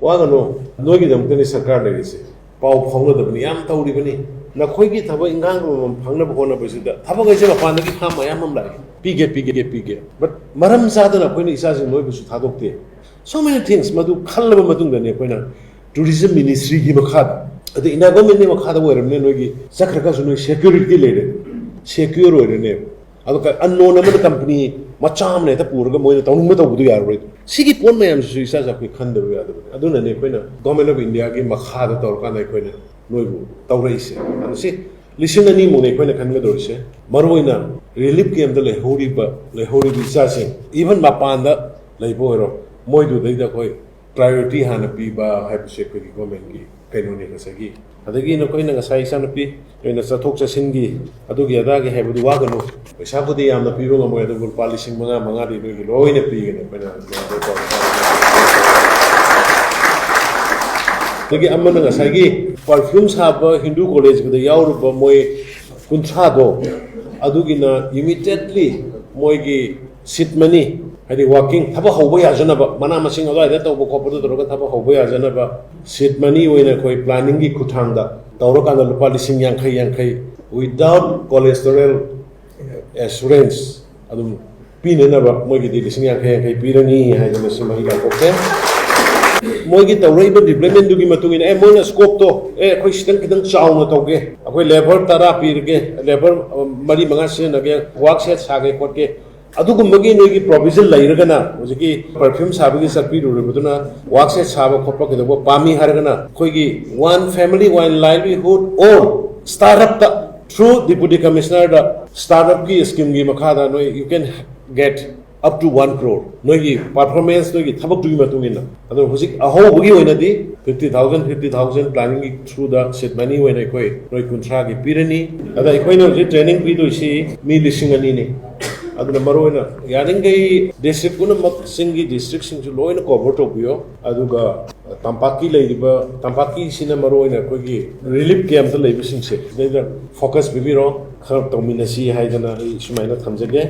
वागनो नोगी दमकनी सरकार लेगिसे पाव फाउनदबनी याम तौरिबनी नखोइगी थबक इंगांग फांगनब होनबसिदा थबक ऐसे मपानदगी फाम मयाम हम लाइ पीगे बट मरम सादना Koyna इसासिंग नोइबसु थादोक्ते so many things madu khallaba matungdani koina tourism ministry gi makhada adu ina government ni makhada oiramne noigi sakhraga su noi security lede secure oirane adu ka unknown amana company macham ne ta purga moina tawnu ma tawdu yar roi sigi pon mayam su isa ja koi khandaru yadu aduna ne koina government of india gi makhada tawrka na koina noibu tawreise anu si listenani mo ne koina khanga dorise maroina relief camp da le hori isa sing even mapanda leibo ero moidu daida koi priority hana piba habse ko government gi kainoni kasagi adagi no koina ngasai sana pi ina sathok chasingi adugi adagi habudu wagano paisa budi yamna pibo ngamo adu policing manga di gi loina pi gene koina dagi amana ngasai gi perfume saba hindu college gi yaoruba moi kuncha do adugi na immediately moi gi sitmani hadi working thaba hobo ya janaba mana masing alo ida to ko podo doroga thaba hobo ya janaba seed money oina koi planning gi kuthangda tawro kana lupa lising yang without cholesterol assurance adum pine na ba mogi di lising yang pirani ha jana simai la kokte mogi tawrei ba development du gi matungin moina scope to koi sidang kidang chauna tawge akoi labor tara pirge labor mari manga se na ge work set sa ge kotge अदुगुम्बगी नोगी provision लैरगना होजकी perfume साबगी सकपी रुरबदुना वाक से साबा खोपा के दबो पामी हरगना खोगी वन फैमिली वन लाइवलीहुड और स्टार्टअप ता थ्रू डिप्टी कमिश्नर दा स्टार्टअप की स्कीम गी मखादा नो you can get up to 1 crore नोगी परफॉर्मेंस नोगी थबक दुगी मतुंगिना अदो होजिक अहोबगी ओइनादी 50,000 प्लानिंग की थ्रू दा सेट मनी ओइना कोइ नोई कुंट्रा की पिरनी अदा कोइनो जे ट्रेनिंग पीदोसी मी लिसिंगनी ने aduna maroina yaringai district punamak singi district singju loina cover tobiyo aduga tampaki leiba tampaki sina maroina kogi relief camp ta leiba singse deida focus bibiro khar tominasi haidana sumaina thamjage